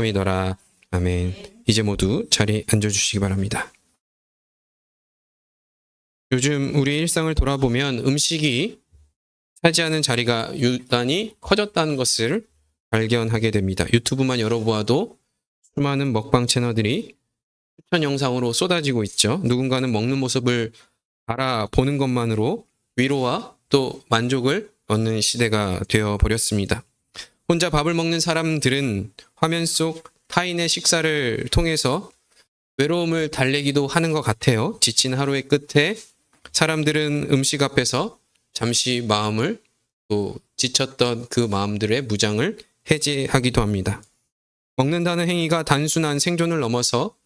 함이더라. 아멘. 이제 모두 자리에 앉아주시기 바랍니다. 요즘 우리 일상을 돌아보면 음식이 차지하는 자리가 유단히 커졌다는 것을 발견하게 됩니다. 유튜브만 열어보아도 수많은 먹방 채널들이 추천 영상으로 쏟아지고 있죠. 누군가는 먹는 모습을 바라보는 것만으로 위로와 또 만족을 얻는 시대가 되어버렸습니다. 혼자 밥을 먹는 사람들은 화면 속 타인의 식사를 통해서 외로움을 달래기도 하는 것 같아요. 지친 하루의 끝에 사람들은 음식 앞에서 잠시 마음을 또 지쳤던 그 마음들의 무장을 해제하기도 합니다. 먹는다는 행위가 단순한 생존을 넘어서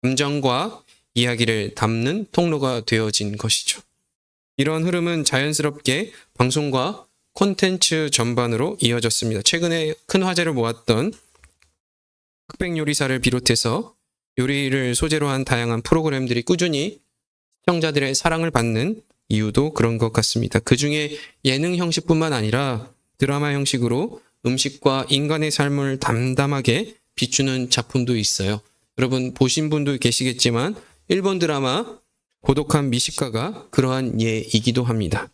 감정과 이야기를 담는 통로가 되어진 것이죠. 이런 흐름은 자연스럽게 방송과 콘텐츠 전반으로 이어졌습니다. 최근에 큰 화제를 모았던 흑백 요리사를 비롯해서 요리를 소재로 한 다양한 프로그램들이 꾸준히 시청자들의 사랑을 받는 이유도 그런 것 같습니다. 그 중에 예능 형식뿐만 아니라 드라마 형식으로 음식과 인간의 삶을 담담하게 비추는 작품도 있어요. 여러분 보신 분도 계시겠지만 일본 드라마 고독한 미식가가 그러한 예이기도 합니다.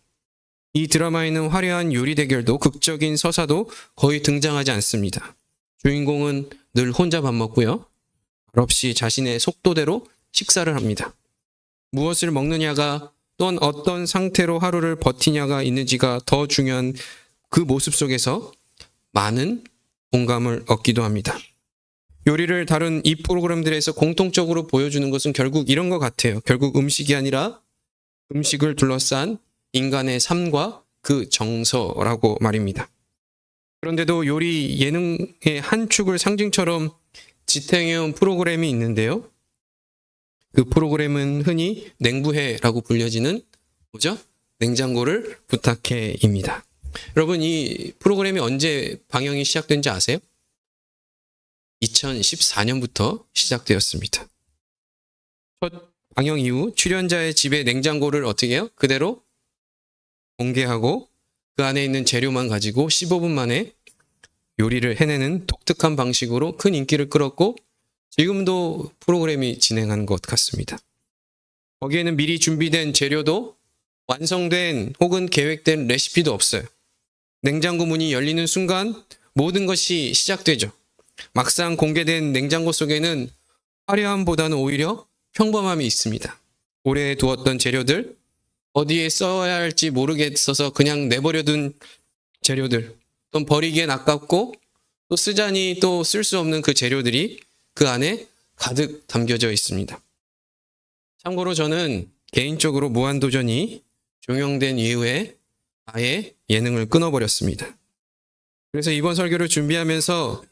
이 드라마에는 화려한 요리 대결도 극적인 서사도 거의 등장하지 않습니다. 주인공은 늘 혼자 밥 먹고요. 말없이 자신의 속도대로 식사를 합니다. 무엇을 먹느냐가 또한 어떤 상태로 하루를 버티냐가 있는지가 더 중요한 그 모습 속에서 많은 공감을 얻기도 합니다. 요리를 다룬 이 프로그램들에서 공통적으로 보여주는 것은 결국 이런 것 같아요. 결국 음식이 아니라 음식을 둘러싼 인간의 삶과 그 정서라고 말입니다. 그런데도 요리 예능의 한 축을 상징처럼 지탱해온 프로그램이 있는데요. 그 프로그램은 흔히 냉부해라고 불려지는 뭐죠? 냉장고를 부탁해입니다. 여러분 이 프로그램이 언제 방영이 시작된지 아세요? 2014년부터 시작되었습니다. 첫 방영 이후 출연자의 집에 냉장고를 어떻게 해요? 그대로 공개하고 그 안에 있는 재료만 가지고 15분 만에 요리를 해내는 독특한 방식으로 큰 인기를 끌었고 지금도 프로그램이 진행하는 것 같습니다. 거기에는 미리 준비된 재료도 완성된 혹은 계획된 레시피도 없어요. 냉장고 문이 열리는 순간 모든 것이 시작되죠. 막상 공개된 냉장고 속에는 화려함보다는 오히려 평범함이 있습니다. 오래 두었던 재료들, 어디에 써야 할지 모르겠어서 그냥 내버려둔 재료들, 또 버리기엔 아깝고 또 쓰자니 또 쓸 수 없는 그 재료들이 그 안에 가득 담겨져 있습니다. 참고로 저는 개인적으로 무한도전이 종영된 이후에 아예 예능을 끊어버렸습니다. 그래서 이번 설교를 준비하면서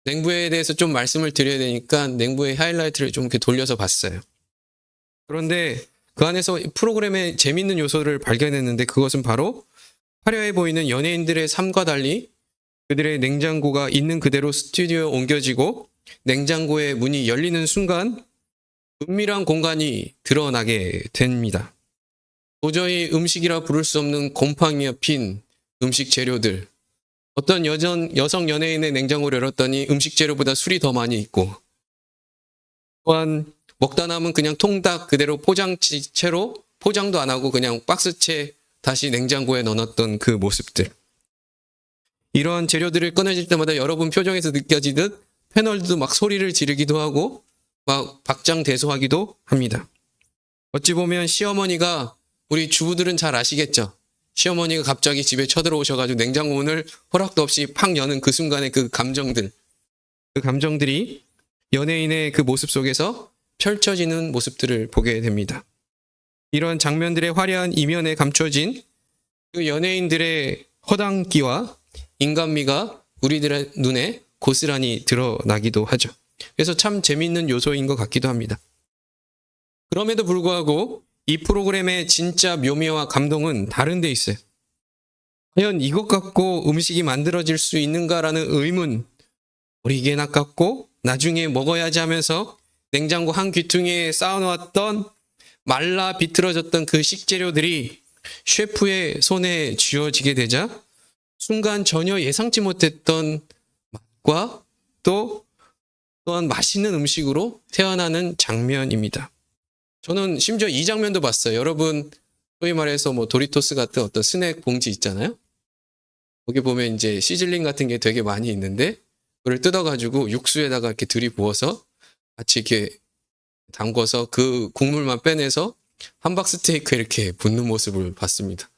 냉부회에 대해서 좀 말씀을 드려야 되니까 냉부회 하이라이트를 좀 이렇게 돌려서 봤어요. 그런데 그 안에서 프로그램의 재밌는 요소를 발견했는데 그것은 바로 화려해 보이는 연예인들의 삶과 달리 그들의 냉장고가 있는 그대로 스튜디오에 옮겨지고 냉장고의 문이 열리는 순간 은밀한 공간이 드러나게 됩니다. 도저히 음식이라 부를 수 없는 곰팡이와 핀 음식 재료들, 어떤 여성 연예인의 냉장고를 열었더니 음식 재료보다 술이 더 많이 있고 또한 먹다 남은 그냥 통닭 그대로 포장지채로 포장도 안 하고 그냥 박스채 다시 냉장고에 넣어놨던 그 모습들. 이런 재료들을 꺼내질 때마다 여러분 표정에서 느껴지듯 패널도 막 소리를 지르기도 하고 막 박장대소하기도 합니다. 어찌 보면 시어머니가 우리 주부들은 잘 아시겠죠? 시어머니가 갑자기 집에 쳐들어오셔가지고 냉장고 문을 허락도 없이 팍 여는 그 순간의 그 감정들. 그 감정들이 연예인의 그 모습 속에서 펼쳐지는 모습들을 보게 됩니다. 이런 장면들의 화려한 이면에 감춰진 그 연예인들의 허당기와 인간미가 우리들의 눈에 고스란히 드러나기도 하죠. 그래서 참 재미있는 요소인 것 같기도 합니다. 그럼에도 불구하고 이 프로그램의 진짜 묘미와 감동은 다른 데 있어요. 과연 이것 갖고 음식이 만들어질 수 있는가라는 의문, 버리기엔 아깝고 나중에 먹어야지 하면서 냉장고 한 귀퉁이에 쌓아놓았던 말라 비틀어졌던 그 식재료들이 셰프의 손에 쥐어지게 되자 순간 전혀 예상치 못했던 맛과 또 또한 맛있는 음식으로 태어나는 장면입니다. 저는 심지어 이 장면도 봤어요. 여러분, 소위 말해서 뭐 도리토스 같은 어떤 스낵 봉지 있잖아요. 거기 보면 이제 시즐링 같은 게 되게 많이 있는데, 그걸 뜯어가지고 육수에다가 이렇게 들이부어서 같이 이렇게 담궈서 그 국물만 빼내서 함박 스테이크에 이렇게 붓는 모습을 봤습니다.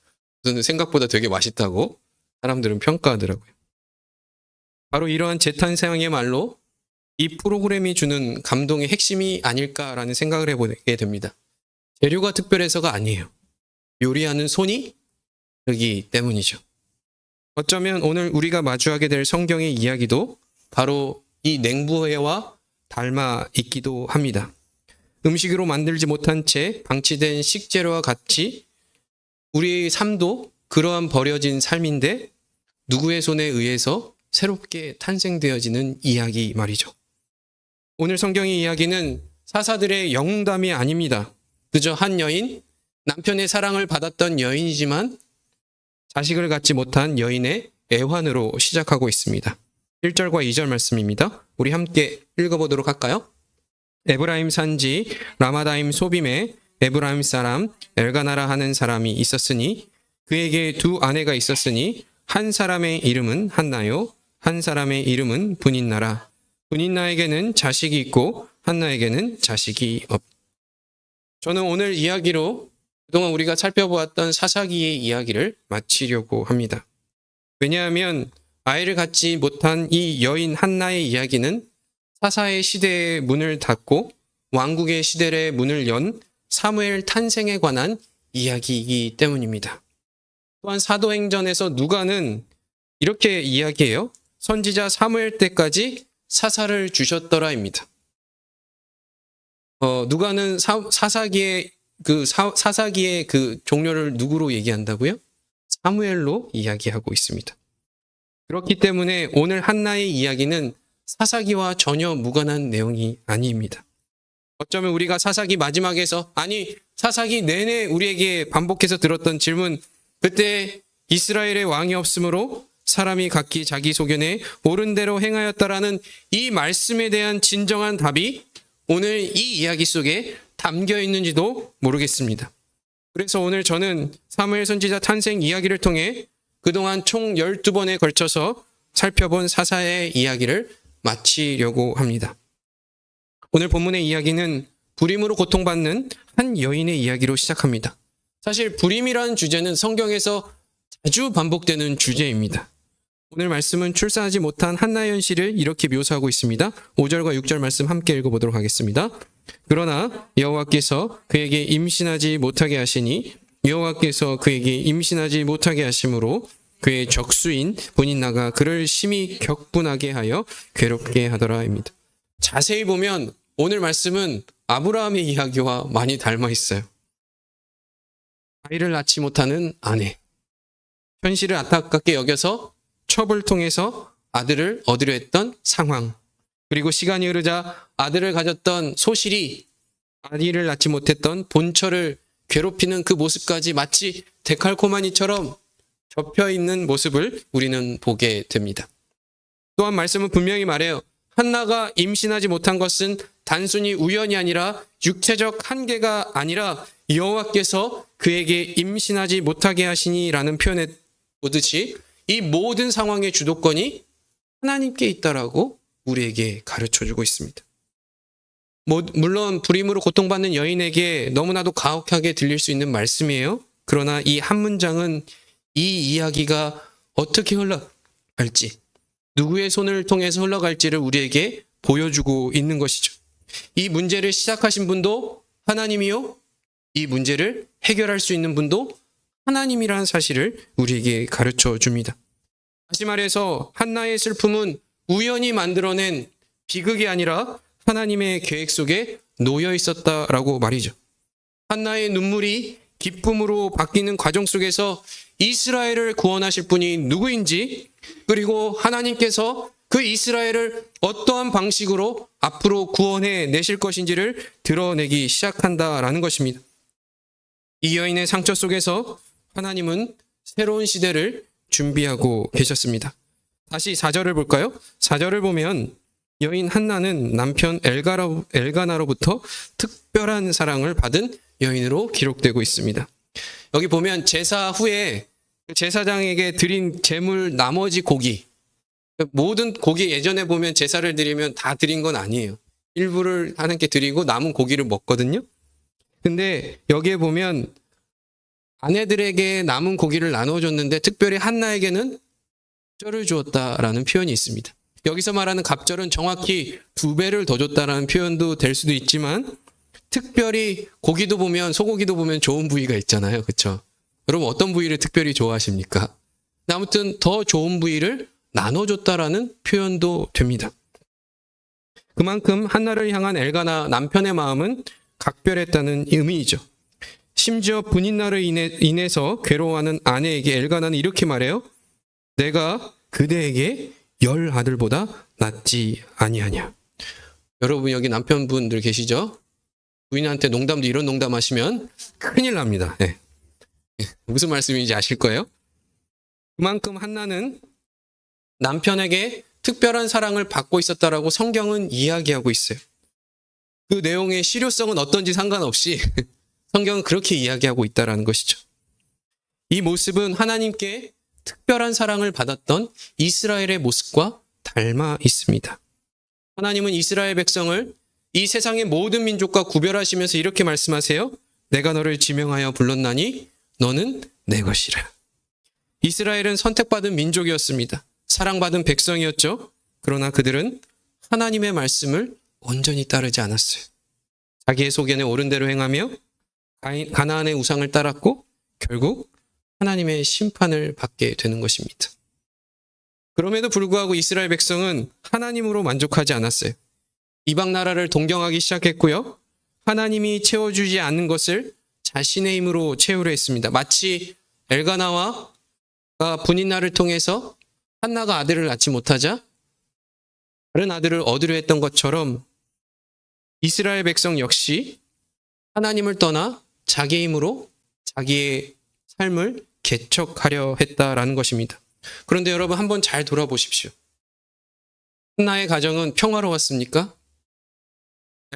저는 생각보다 되게 맛있다고 사람들은 평가하더라고요. 바로 이러한 재탄생의 말로 이 프로그램이 주는 감동의 핵심이 아닐까라는 생각을 해보게 됩니다. 재료가 특별해서가 아니에요. 요리하는 손이 다르기 때문이죠. 어쩌면 오늘 우리가 마주하게 될 성경의 이야기도 바로 이 냉부회와 닮아 있기도 합니다. 음식으로 만들지 못한 채 방치된 식재료와 같이 우리의 삶도 그러한 버려진 삶인데 누구의 손에 의해서 새롭게 탄생되어지는 이야기 말이죠. 오늘 성경의 이야기는 사사들의 영웅담이 아닙니다. 그저 한 여인, 남편의 사랑을 받았던 여인이지만 자식을 갖지 못한 여인의 애환으로 시작하고 있습니다. 1절과 2절 말씀입니다. 우리 함께 읽어보도록 할까요? 에브라임 산지 라마다임 소빔에 에브라임 사람 엘가나라 하는 사람이 있었으니 그에게 두 아내가 있었으니 한 사람의 이름은 한나요 한 사람의 이름은 분인나라. 분인나에게는 자식이 있고 한나에게는 자식이 없. 저는 오늘 이야기로 그동안 우리가 살펴보았던 사사기의 이야기를 마치려고 합니다. 왜냐하면 아이를 갖지 못한 이 여인 한나의 이야기는 사사의 시대의 문을 닫고 왕국의 시대의 문을 연 사무엘 탄생에 관한 이야기이기 때문입니다. 또한 사도행전에서 누가는 이렇게 이야기해요. 선지자 사무엘 때까지 사사를 주셨더라입니다. 누가는 사사기의 그 종료를 누구로 얘기한다고요? 사무엘로 이야기하고 있습니다. 그렇기 때문에 오늘 한나의 이야기는 사사기와 전혀 무관한 내용이 아닙니다. 어쩌면 우리가 사사기 마지막에서 사사기 내내 우리에게 반복해서 들었던 질문, 그때 이스라엘의 왕이 없으므로 사람이 각기 자기 소견에 옳은 대로 행하였다라는 이 말씀에 대한 진정한 답이 오늘 이 이야기 속에 담겨 있는지도 모르겠습니다. 그래서 오늘 저는 사무엘 선지자 탄생 이야기를 통해 그동안 총 12번에 걸쳐서 살펴본 사사의 이야기를 마치려고 합니다. 오늘 본문의 이야기는 불임으로 고통받는 한 여인의 이야기로 시작합니다. 사실 불임이라는 주제는 성경에서 자주 반복되는 주제입니다. 오늘 말씀은 출산하지 못한 한나의 현실을 이렇게 묘사하고 있습니다. 5절과 6절 말씀 함께 읽어보도록 하겠습니다. 그러나 여호와께서 그에게 임신하지 못하게 하시니 여호와께서 그에게 임신하지 못하게 하심으로 그의 적수인 분인나가 그를 심히 격분하게 하여 괴롭게 하더라입니다. 자세히 보면 오늘 말씀은 아브라함의 이야기와 많이 닮아 있어요. 아이를 낳지 못하는 아내, 현실을 안타깝게 여겨서 첩을 통해서 아들을 얻으려 했던 상황, 그리고 시간이 흐르자 아들을 가졌던 소실이 아이를 낳지 못했던 본처를 괴롭히는 그 모습까지 마치 데칼코마니처럼 접혀있는 모습을 우리는 보게 됩니다. 또한 말씀은 분명히 말해요. 한나가 임신하지 못한 것은 단순히 우연이 아니라 육체적 한계가 아니라 여호와께서 그에게 임신하지 못하게 하시니라는 표현에 보듯이 이 모든 상황의 주도권이 하나님께 있다라고 우리에게 가르쳐주고 있습니다. 물론 불임으로 고통받는 여인에게 너무나도 가혹하게 들릴 수 있는 말씀이에요. 그러나 이 한 문장은 이 이야기가 어떻게 흘러갈지, 누구의 손을 통해서 흘러갈지를 우리에게 보여주고 있는 것이죠. 이 문제를 시작하신 분도 하나님이요, 이 문제를 해결할 수 있는 분도 하나님이라는 사실을 우리에게 가르쳐 줍니다. 다시 말해서 한나의 슬픔은 우연히 만들어낸 비극이 아니라 하나님의 계획 속에 놓여 있었다라고 말이죠. 한나의 눈물이 기쁨으로 바뀌는 과정 속에서 이스라엘을 구원하실 분이 누구인지, 그리고 하나님께서 그 이스라엘을 어떠한 방식으로 앞으로 구원해 내실 것인지를 드러내기 시작한다라는 것입니다. 이 여인의 상처 속에서 하나님은 새로운 시대를 준비하고 계셨습니다. 다시 4절을 볼까요? 4절을 보면 여인 한나는 남편 엘가나로부터 특별한 사랑을 받은 여인으로 기록되고 있습니다. 여기 보면 제사 후에 제사장에게 드린 제물 나머지 고기, 모든 고기 예전에 보면 제사를 드리면 다 드린 건 아니에요. 일부를 하나님께 드리고 남은 고기를 먹거든요. 근데 여기에 보면 아내들에게 남은 고기를 나눠줬는데 특별히 한나에게는 갑절을 주었다라는 표현이 있습니다. 여기서 말하는 갑절은 정확히 2배를 더 줬다라는 표현도 될 수도 있지만 특별히 고기도 보면 소고기도 보면 좋은 부위가 있잖아요. 그렇죠? 여러분 어떤 부위를 특별히 좋아하십니까? 아무튼 더 좋은 부위를 나눠줬다라는 표현도 됩니다. 그만큼 한나를 향한 엘가나 남편의 마음은 각별했다는 의미이죠. 심지어 분인날을 인해서 괴로워하는 아내에게 엘가나는 이렇게 말해요. 내가 그대에게 10 아들보다 낫지 아니하냐. 여러분 여기 남편분들 계시죠? 부인한테 농담도 이런 농담 하시면 큰일 납니다. 네. 무슨 말씀인지 아실 거예요? 그만큼 한나는 남편에게 특별한 사랑을 받고 있었다라고 성경은 이야기하고 있어요. 그 내용의 실효성은 어떤지 상관없이 성경은 그렇게 이야기하고 있다는 것이죠. 이 모습은 하나님께 특별한 사랑을 받았던 이스라엘의 모습과 닮아 있습니다. 하나님은 이스라엘 백성을 이 세상의 모든 민족과 구별하시면서 이렇게 말씀하세요. 내가 너를 지명하여 불렀나니 너는 내 것이라. 이스라엘은 선택받은 민족이었습니다. 사랑받은 백성이었죠. 그러나 그들은 하나님의 말씀을 온전히 따르지 않았어요. 자기의 소견에 옳은 대로 행하며 가나안의 우상을 따랐고 결국 하나님의 심판을 받게 되는 것입니다. 그럼에도 불구하고 이스라엘 백성은 하나님으로 만족하지 않았어요. 이방 나라를 동경하기 시작했고요. 하나님이 채워주지 않는 것을 자신의 힘으로 채우려 했습니다. 마치 엘가나와 분인날을 통해서 한나가 아들을 낳지 못하자 다른 아들을 얻으려 했던 것처럼 이스라엘 백성 역시 하나님을 떠나 자기 힘으로 자기의 삶을 개척하려 했다라는 것입니다. 그런데 여러분 한번 잘 돌아보십시오. 한나의 가정은 평화로웠습니까?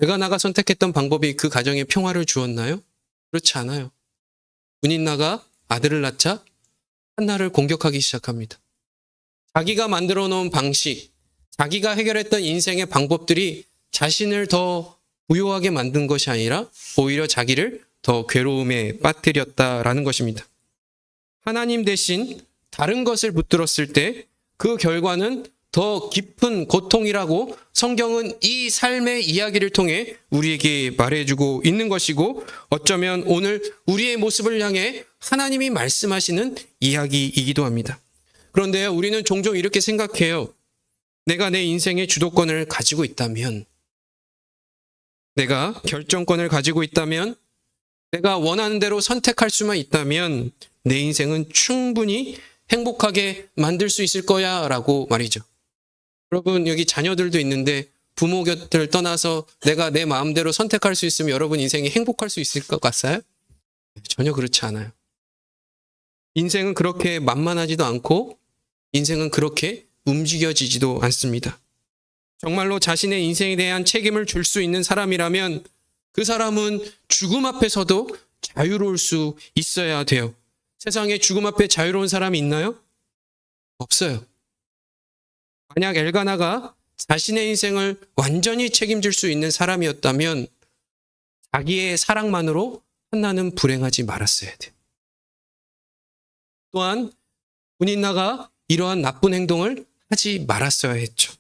엘가나가 선택했던 방법이 그 가정에 평화를 주었나요? 그렇지 않아요. 분인나가 아들을 낳자 한나를 공격하기 시작합니다. 자기가 만들어 놓은 방식, 자기가 해결했던 인생의 방법들이 자신을 더 부유하게 만든 것이 아니라 오히려 자기를 더 괴로움에 빠뜨렸다라는 것입니다. 하나님 대신 다른 것을 붙들었을 때 그 결과는 더 깊은 고통이라고 성경은 이 삶의 이야기를 통해 우리에게 말해주고 있는 것이고 어쩌면 오늘 우리의 모습을 향해 하나님이 말씀하시는 이야기이기도 합니다. 그런데 우리는 종종 이렇게 생각해요. 내가 내 인생의 주도권을 가지고 있다면, 내가 결정권을 가지고 있다면, 내가 원하는 대로 선택할 수만 있다면 내 인생은 충분히 행복하게 만들 수 있을 거야 라고 말이죠. 여러분 여기 자녀들도 있는데 부모 곁을 떠나서 내가 내 마음대로 선택할 수 있으면 여러분 인생이 행복할 수 있을 것 같아요? 전혀 그렇지 않아요. 인생은 그렇게 만만하지도 않고 인생은 그렇게 움직여지지도 않습니다. 정말로 자신의 인생에 대한 책임을 줄 수 있는 사람이라면 그 사람은 죽음 앞에서도 자유로울 수 있어야 돼요. 세상에 죽음 앞에 자유로운 사람이 있나요? 없어요. 만약 엘가나가 자신의 인생을 완전히 책임질 수 있는 사람이었다면 자기의 사랑만으로 한나는 불행하지 말았어야 돼요. 또한 분인나가 이러한 나쁜 행동을 하지 말았어야 했죠.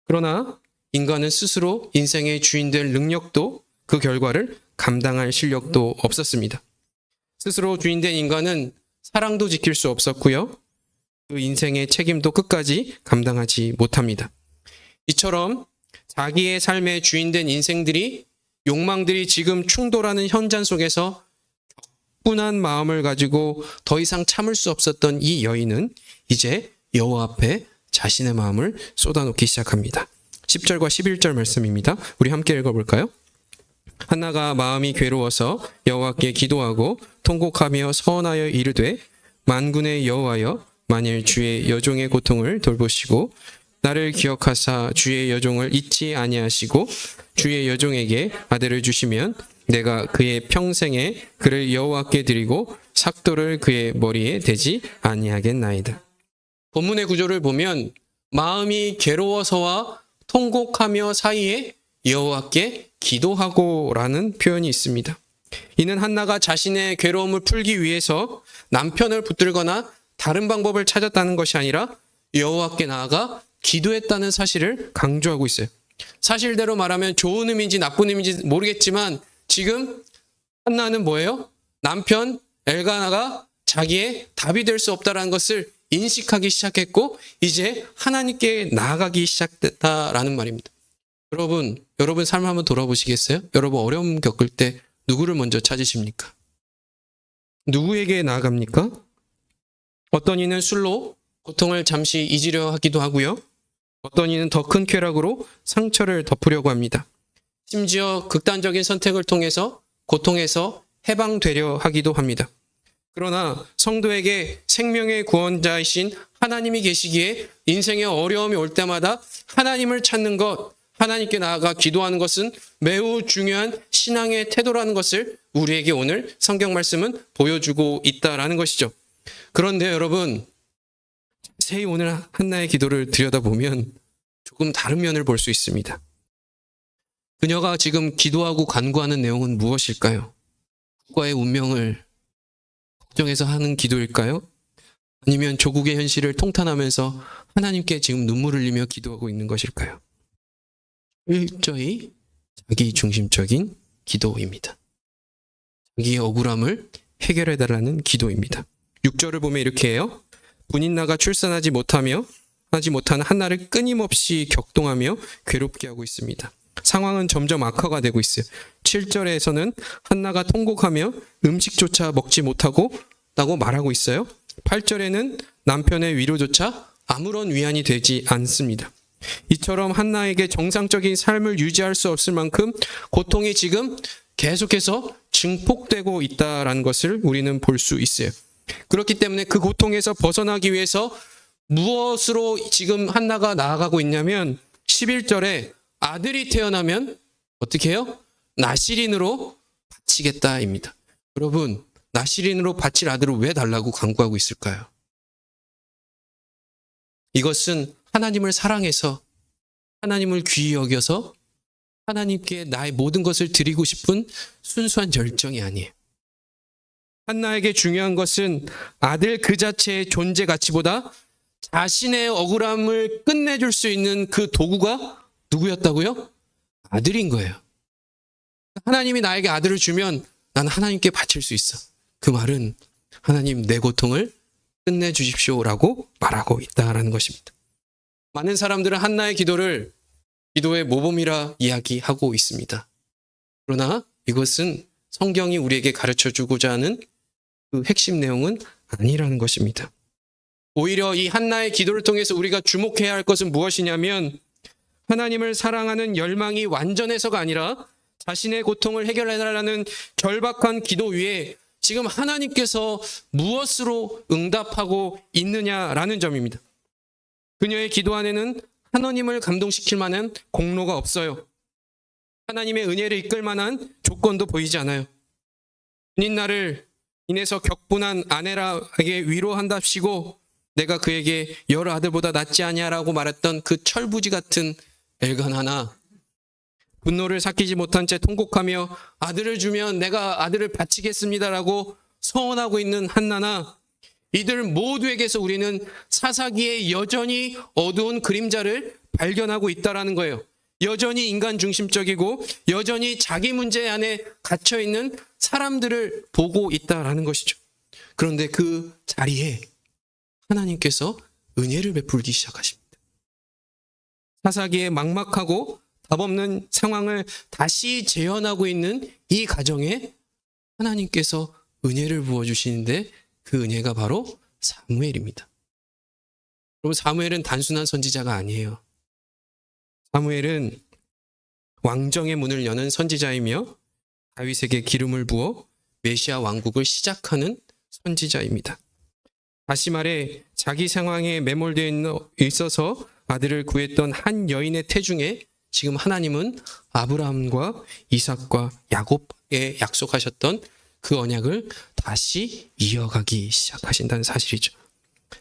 그러나 인간은 스스로 인생의 주인 될 능력도 그 결과를 감당할 실력도 없었습니다. 스스로 주인된 인간은 사랑도 지킬 수 없었고요. 그 인생의 책임도 끝까지 감당하지 못합니다. 이처럼 자기의 삶의 주인된 인생들이 욕망들이 지금 충돌하는 현장 속에서 격분한 마음을 가지고 더 이상 참을 수 없었던 이 여인은 이제 여호와 앞에 자신의 마음을 쏟아놓기 시작합니다. 10절과 11절 말씀입니다. 우리 함께 읽어볼까요? 한나가 마음이 괴로워서 여호와께 기도하고 통곡하며 서원하여 이르되 만군의 여호와여 만일 주의 여종의 고통을 돌보시고 나를 기억하사 주의 여종을 잊지 아니하시고 주의 여종에게 아들을 주시면 내가 그의 평생에 그를 여호와께 드리고 삭도를 그의 머리에 대지 아니하겠나이다. 본문의 구조를 보면 마음이 괴로워서와 통곡하며 사이에 여호와께 기도하고라는 표현이 있습니다. 이는 한나가 자신의 괴로움을 풀기 위해서 남편을 붙들거나 다른 방법을 찾았다는 것이 아니라 여호와께 나아가 기도했다는 사실을 강조하고 있어요. 사실대로 말하면 좋은 의미인지 나쁜 의미인지 모르겠지만 지금 한나는 뭐예요? 남편 엘가나가 자기의 답이 될 수 없다는 것을 인식하기 시작했고 이제 하나님께 나아가기 시작했다라는 말입니다. 여러분 삶 한번 돌아보시겠어요? 여러분 어려움 겪을 때 누구를 먼저 찾으십니까? 누구에게 나아갑니까? 어떤 이는 술로 고통을 잠시 잊으려 하기도 하고요. 어떤 이는 더 큰 쾌락으로 상처를 덮으려고 합니다. 심지어 극단적인 선택을 통해서 고통에서 해방되려 하기도 합니다. 그러나 성도에게 생명의 구원자이신 하나님이 계시기에 인생의 어려움이 올 때마다 하나님을 찾는 것, 하나님께 나아가 기도하는 것은 매우 중요한 신앙의 태도라는 것을 우리에게 오늘 성경 말씀은 보여주고 있다라는 것이죠. 그런데 여러분, 자세히 오늘 한나의 기도를 들여다보면 조금 다른 면을 볼 수 있습니다. 그녀가 지금 기도하고 간구하는 내용은 무엇일까요? 국가의 운명을 걱정해서 하는 기도일까요? 아니면 조국의 현실을 통탄하면서 하나님께 지금 눈물을 흘리며 기도하고 있는 것일까요? 일저히 자기 중심적인 기도입니다. 자기의 억울함을 해결해달라는 기도입니다. 6절을 보면 이렇게 해요. 분인나가 출산하지 못하는 한나를 끊임없이 격동하며 괴롭게 하고 있습니다. 상황은 점점 악화가 되고 있어요. 7절에서는 한나가 통곡하며 음식조차 먹지 못하고 라고 말하고 있어요. 8절에는 남편의 위로조차 아무런 위안이 되지 않습니다. 이처럼 한나에게 정상적인 삶을 유지할 수 없을 만큼 고통이 지금 계속해서 증폭되고 있다는 것을 우리는 볼 수 있어요. 그렇기 때문에 그 고통에서 벗어나기 위해서 무엇으로 지금 한나가 나아가고 있냐면 11절에 아들이 태어나면 어떻게 해요? 나실인으로 바치겠다입니다. 여러분, 나실인으로 바칠 아들을 왜 달라고 간구하고 있을까요? 이것은 하나님을 사랑해서 하나님을 귀히 여겨서 하나님께 나의 모든 것을 드리고 싶은 순수한 열정이 아니에요. 한나에게 중요한 것은 아들 그 자체의 존재 가치보다 자신의 억울함을 끝내줄 수 있는 그 도구가 누구였다고요? 아들인 거예요. 하나님이 나에게 아들을 주면 난 하나님께 바칠 수 있어. 그 말은 하나님 내 고통을 끝내주십시오라고 말하고 있다라는 것입니다. 많은 사람들은 한나의 기도를 기도의 모범이라 이야기하고 있습니다. 그러나 이것은 성경이 우리에게 가르쳐주고자 하는 그 핵심 내용은 아니라는 것입니다. 오히려 이 한나의 기도를 통해서 우리가 주목해야 할 것은 무엇이냐면 하나님을 사랑하는 열망이 완전해서가 아니라 자신의 고통을 해결해달라는 절박한 기도 위에 지금 하나님께서 무엇으로 응답하고 있느냐라는 점입니다. 그녀의 기도 안에는 하나님을 감동시킬 만한 공로가 없어요. 하나님의 은혜를 이끌 만한 조건도 보이지 않아요. 분인나를 인해서 격분한 아내에게 위로한답시고 내가 그에게 여러 아들보다 낫지 아니하라고 말했던 그 철부지 같은 엘가나나, 분노를 삭히지 못한 채 통곡하며 아들을 주면 내가 아들을 바치겠습니다라고 서원하고 있는 한나나, 이들 모두에게서 우리는 사사기에 여전히 어두운 그림자를 발견하고 있다라는 거예요. 여전히 인간 중심적이고 여전히 자기 문제 안에 갇혀있는 사람들을 보고 있다라는 것이죠. 그런데 그 자리에 하나님께서 은혜를 베풀기 시작하십니다. 사사기에 막막하고 답없는 상황을 다시 재현하고 있는 이 가정에 하나님께서 은혜를 부어주시는데 그 은혜가 바로 사무엘입니다. 여러분, 사무엘은 단순한 선지자가 아니에요. 사무엘은 왕정의 문을 여는 선지자이며 다윗에게 기름을 부어 메시아 왕국을 시작하는 선지자입니다. 다시 말해 자기 상황에 매몰되어 있어서 아들을 구했던 한 여인의 태중에 지금 하나님은 아브라함과 이삭과 야곱에 약속하셨던 그 언약을 다시 이어가기 시작하신다는 사실이죠.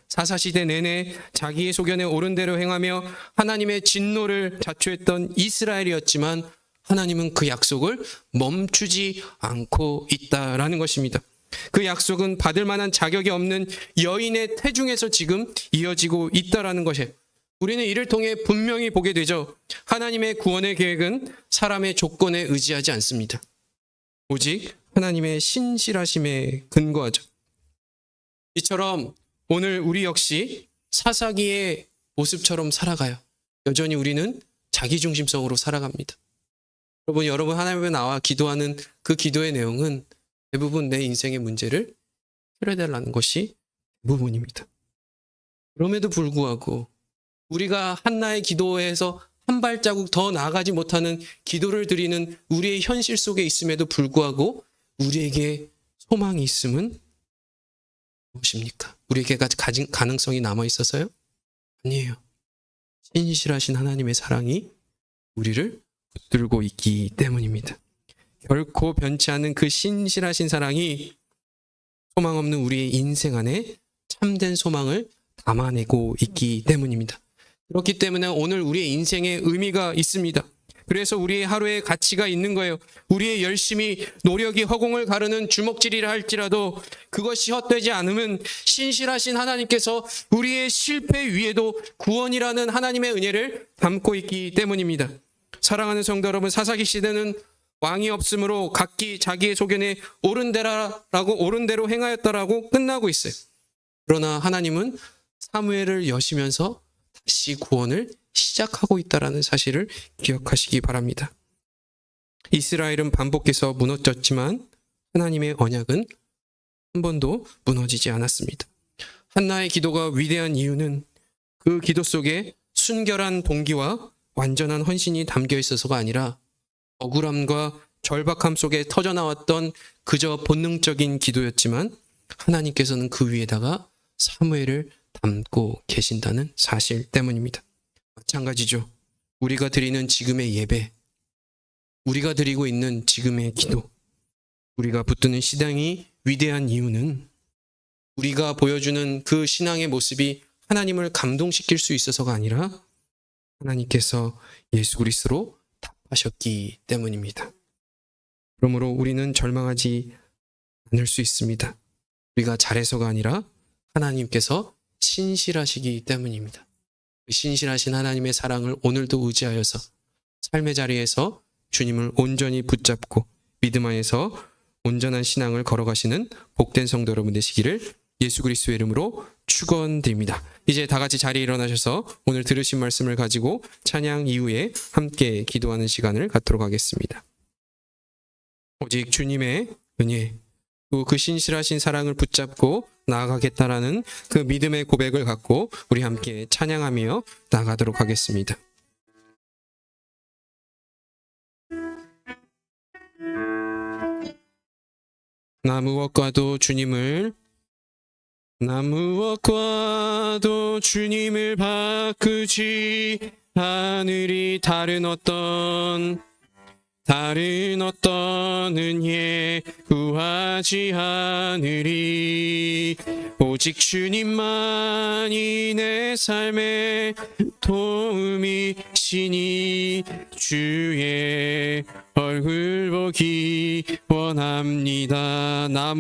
사사시대 내내 자기의 소견에 옳은 대로 행하며 하나님의 진노를 자초했던 이스라엘이었지만 하나님은 그 약속을 멈추지 않고 있다라는 것입니다. 그 약속은 받을 만한 자격이 없는 여인의 태중에서 지금 이어지고 있다라는 것이에요. 우리는 이를 통해 분명히 보게 되죠. 하나님의 구원의 계획은 사람의 조건에 의지하지 않습니다. 오직 하나님의 신실하심에 근거하죠. 이처럼 오늘 우리 역시 사사기의 모습처럼 살아가요. 여전히 우리는 자기중심적으로 살아갑니다. 여러분 하나님 앞에 나와 기도하는 그 기도의 내용은 대부분 내 인생의 문제를 해결해달라는 것이 대부분입니다. 그럼에도 불구하고 우리가 한나의 기도에서 한 발자국 더 나아가지 못하는 기도를 드리는 우리의 현실 속에 있음에도 불구하고 우리에게 소망이 있음은 무엇입니까? 우리에게 가진 가능성이 남아 있어서요? 아니에요. 신실하신 하나님의 사랑이 우리를 붙들고 있기 때문입니다. 결코 변치 않는 그 신실하신 사랑이 소망 없는 우리의 인생 안에 참된 소망을 담아내고 있기 때문입니다. 그렇기 때문에 오늘 우리의 인생에 의미가 있습니다. 그래서 우리의 하루에 가치가 있는 거예요. 우리의 열심히 노력이 허공을 가르는 주먹질이라 할지라도 그것이 헛되지 않으면 신실하신 하나님께서 우리의 실패 위에도 구원이라는 하나님의 은혜를 담고 있기 때문입니다. 사랑하는 성도 여러분, 사사기 시대는 왕이 없으므로 각기 자기의 소견에 옳은 대로 행하였다라고 끝나고 있어요. 그러나 하나님은 사무엘을 여시면서 다시 구원을 시작하고 있다는 사실을 기억하시기 바랍니다. 이스라엘은 반복해서 무너졌지만 하나님의 언약은 한 번도 무너지지 않았습니다. 한나의 기도가 위대한 이유는 그 기도 속에 순결한 동기와 완전한 헌신이 담겨 있어서가 아니라 억울함과 절박함 속에 터져나왔던 그저 본능적인 기도였지만 하나님께서는 그 위에다가 사무엘을 담고 계신다는 사실 때문입니다. 마찬가지죠. 우리가 드리는 지금의 예배, 우리가 드리고 있는 지금의 기도, 우리가 붙드는 신앙이 위대한 이유는 우리가 보여주는 그 신앙의 모습이 하나님을 감동시킬 수 있어서가 아니라 하나님께서 예수 그리스도로 답하셨기 때문입니다. 그러므로 우리는 절망하지 않을 수 있습니다. 우리가 잘해서가 아니라 하나님께서 신실하시기 때문입니다. 그 신실하신 하나님의 사랑을 오늘도 의지하여서 삶의 자리에서 주님을 온전히 붙잡고 믿음 안에서 온전한 신앙을 걸어가시는 복된 성도 여러분 되시기를 예수 그리스도의 이름으로 축원드립니다. 이제 다 같이 자리에 일어나셔서 오늘 들으신 말씀을 가지고 찬양 이후에 함께 기도하는 시간을 갖도록 하겠습니다. 오직 주님의 은혜, 그 신실하신 사랑을 붙잡고 나아가겠다라는 그 믿음의 고백을 갖고 우리 함께 찬양하며 나아가도록 하겠습니다. 나 무엇과도 주님을 바꾸지 않으리. 다른 어떤 은혜 구하지 않으리. 오직 주님만이 내 삶의 도움이시니 주의 얼굴 보기 원합니다. 나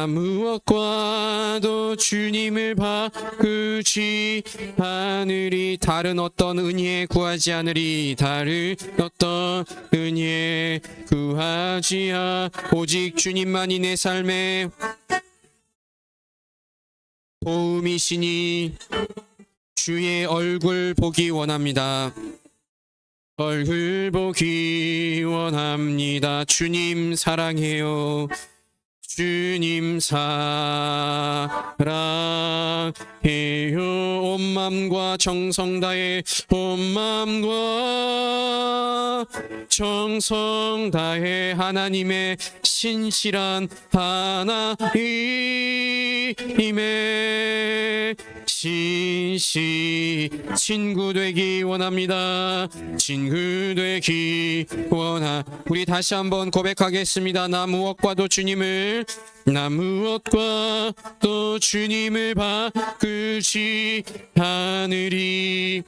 무엇과도 주님을 바꾸지 않으리. 다른 어떤 은혜 구하지 않으리. 다른 어떤 은혜 구하지 오직 주님만이 내 삶의 도움이시니 주의 얼굴 보기 원합니다. 얼굴 보기 원합니다. 주님 사랑해요. 주님 사랑해요. 온 맘과 정성 다해 하나님의 신실한 하나님의 친구 되기 원합니다. 친구 되기 우리 다시 한번 고백하겠습니다. 나 무엇과도 주님을 바꾸지 않으리.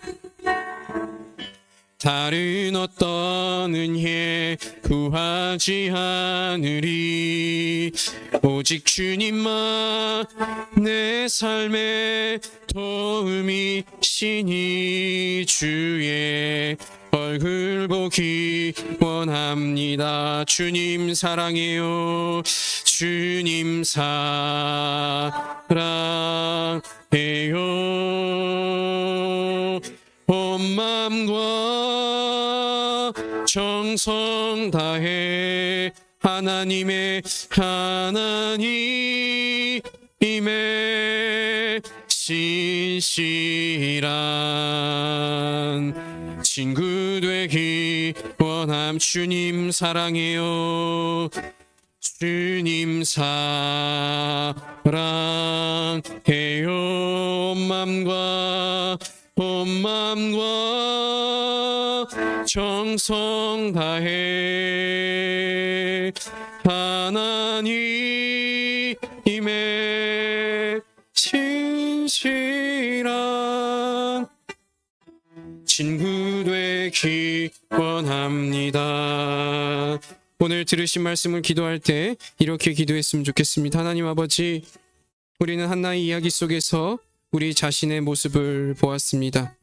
다른 어떤 은혜 구하지 않으리. 오직 주님만 내 삶의 도움이시니 주의 얼굴 보기 원합니다. 주님 사랑해요. 주님 사랑해요. 온 마음과 정성 다해 하나님의 신실한 친구 되기 원함. 주님 사랑해요. 주님 사랑해요. 온 마음과 정성 다해 하나님의 신실한 친구 되기 원합니다. 오늘 들으신 말씀을 기도할 때 이렇게 기도했으면 좋겠습니다. 하나님 아버지, 우리는 한나의 이야기 속에서 우리 자신의 모습을 보았습니다.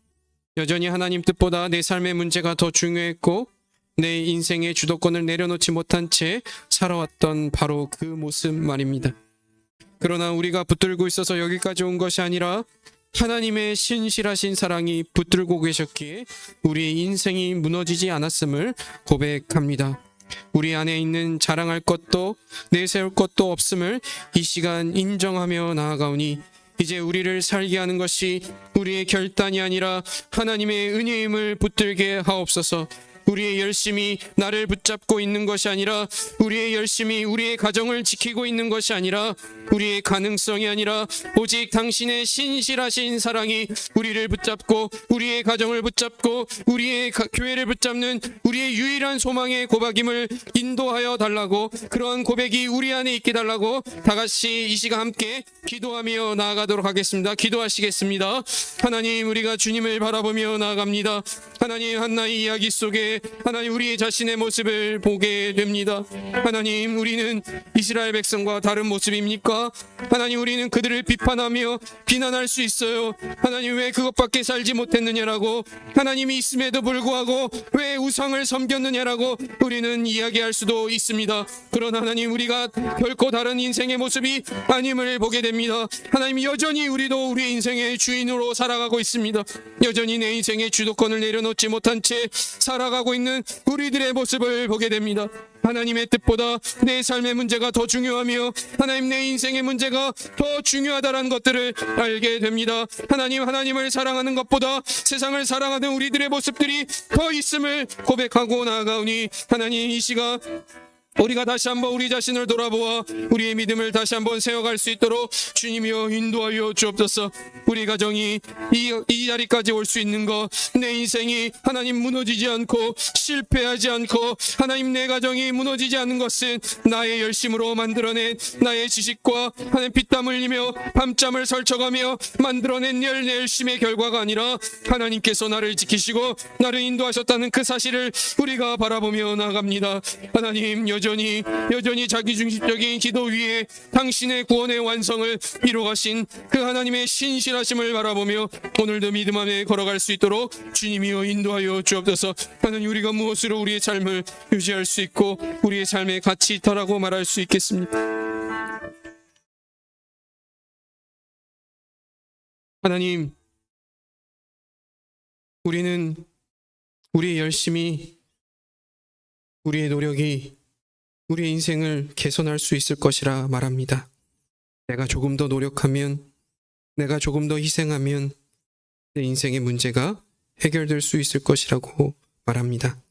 여전히 하나님 뜻보다 내 삶의 문제가 더 중요했고 내 인생의 주도권을 내려놓지 못한 채 살아왔던 바로 그 모습 말입니다. 그러나 우리가 붙들고 있어서 여기까지 온 것이 아니라 하나님의 신실하신 사랑이 붙들고 계셨기에 우리의 인생이 무너지지 않았음을 고백합니다. 우리 안에 있는 자랑할 것도 내세울 것도 없음을 이 시간 인정하며 나아가오니 이제 우리를 살게 하는 것이 우리의 결단이 아니라 하나님의 은혜임을 붙들게 하옵소서. 우리의 열심이 나를 붙잡고 있는 것이 아니라, 우리의 열심이 우리의 가정을 지키고 있는 것이 아니라, 우리의 가능성이 아니라 오직 당신의 신실하신 사랑이 우리를 붙잡고 우리의 가정을 붙잡고 우리의 교회를 붙잡는 우리의 유일한 소망의 고백임을 인도하여 달라고, 그러한 고백이 우리 안에 있게 달라고 다 같이 이 시간 함께 기도하며 나아가도록 하겠습니다. 기도하시겠습니다. 하나님, 우리가 주님을 바라보며 나아갑니다. 하나님, 한나의 이야기 속에 하나님 우리의 자신의 모습을 보게 됩니다. 하나님, 우리는 이스라엘 백성과 다른 모습입니까? 하나님, 우리는 그들을 비판하며 비난할 수 있어요. 하나님, 왜 그것밖에 살지 못했느냐라고, 하나님이 있음에도 불구하고 왜 우상을 섬겼느냐라고 우리는 이야기할 수도 있습니다. 그러나 하나님, 우리가 결코 다른 인생의 모습이 아님을 보게 됩니다. 하나님, 여전히 우리도 우리의 인생의 주인으로 살아가고 있습니다. 여전히 내 인생의 주도권을 내려놓지 못한 채 살아가고 있는 우리들의 모습을 보게 됩니다. 하나님의 뜻보다 내 삶의 문제가 더 중요하며 하나님, 내 인생의 문제가 더 중요하다는 것들을 알게 됩니다. 하나님, 하나님을 사랑하는 것보다 세상을 사랑하는 우리들의 모습들이 더 있음을 고백하고 나아가오니, 하나님, 이 시간 우리가 다시 한번 우리 자신을 돌아보아 우리의 믿음을 다시 한번 세워갈 수 있도록 주님이여 인도하여 주옵소서. 우리 가정이 이 자리까지 올 수 있는 것, 내 인생이 하나님 무너지지 않고 실패하지 않고 하나님 내 가정이 무너지지 않는 것은 나의 열심으로 만들어낸 나의 지식과 하나님 피땀 흘리며 밤잠을 설쳐가며 만들어낸 내 열심의 결과가 아니라 하나님께서 나를 지키시고 나를 인도하셨다는 그 사실을 우리가 바라보며 나아갑니다. 하나님, 여전히 자기중심적인 기도 위에 당신의 구원의 완성을 이루어가신 그 하나님의 신실하심을 바라보며 오늘도 믿음 안에 걸어갈 수 있도록 주님이여 인도하여 주옵소서. 하나님, 우리가 무엇으로 우리의 삶을 유지할 수 있고 우리의 삶의 가치 있다라고 말할 수 있겠습니까? 하나님, 우리는 우리의 열심이, 우리의 노력이 우리의 인생을 개선할 수 있을 것이라 말합니다. 내가 조금 더 노력하면, 내가 조금 더 희생하면 내 인생의 문제가 해결될 수 있을 것이라고 말합니다.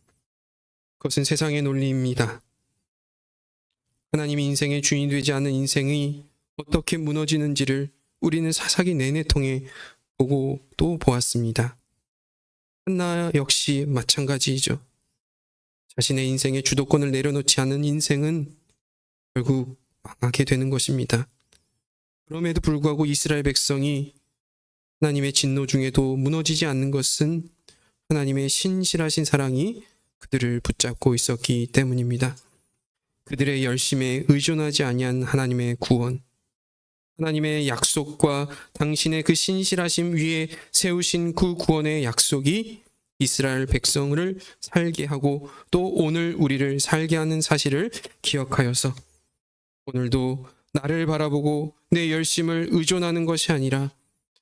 그것은 세상의 논리입니다. 하나님이 인생의 주인이 되지 않은 인생이 어떻게 무너지는지를 우리는 사사기 내내 통해 보고 또 보았습니다. 한나 역시 마찬가지이죠. 자신의 인생의 주도권을 내려놓지 않은 인생은 결국 망하게 되는 것입니다. 그럼에도 불구하고 이스라엘 백성이 하나님의 진노 중에도 무너지지 않는 것은 하나님의 신실하신 사랑이 그들을 붙잡고 있었기 때문입니다. 그들의 열심에 의존하지 아니한 하나님의 구원, 하나님의 약속과 당신의 그 신실하심 위에 세우신 그 구원의 약속이 이스라엘 백성을 살게 하고 또 오늘 우리를 살게 하는 사실을 기억하여서 오늘도 나를 바라보고 내 열심을 의존하는 것이 아니라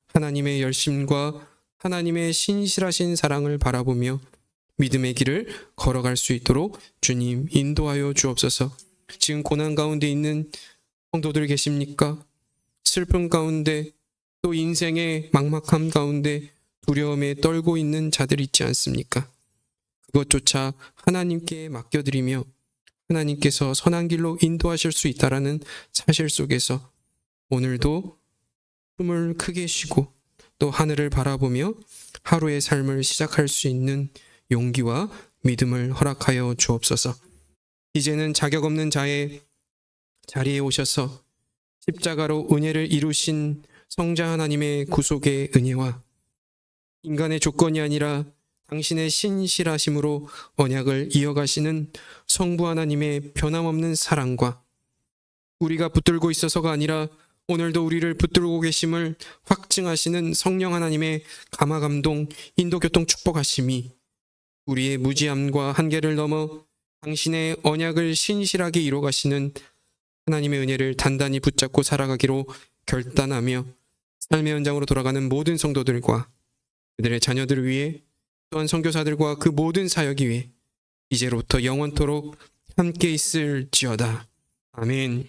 하나님의 열심과 하나님의 신실하신 사랑을 바라보며 믿음의 길을 걸어갈 수 있도록 주님 인도하여 주옵소서. 지금 고난 가운데 있는 성도들 계십니까? 슬픔 가운데 또 인생의 막막함 가운데 두려움에 떨고 있는 자들 있지 않습니까? 그것조차 하나님께 맡겨드리며 하나님께서 선한 길로 인도하실 수 있다라는 사실 속에서 오늘도 숨을 크게 쉬고 또 하늘을 바라보며 하루의 삶을 시작할 수 있는 용기와 믿음을 허락하여 주옵소서. 이제는 자격 없는 자의 자리에 오셔서 십자가로 은혜를 이루신 성자 하나님의 구속의 은혜와 인간의 조건이 아니라 당신의 신실하심으로 언약을 이어가시는 성부 하나님의 변함없는 사랑과 우리가 붙들고 있어서가 아니라 오늘도 우리를 붙들고 계심을 확증하시는 성령 하나님의 감화감동, 인도교통 축복하심이 우리의 무지함과 한계를 넘어 당신의 언약을 신실하게 이루어가시는 하나님의 은혜를 단단히 붙잡고 살아가기로 결단하며 삶의 현장으로 돌아가는 모든 성도들과 그들의 자녀들을 위해 또한 선교사들과 그 모든 사역이 위해 이제로부터 영원토록 함께 있을지어다. 아멘.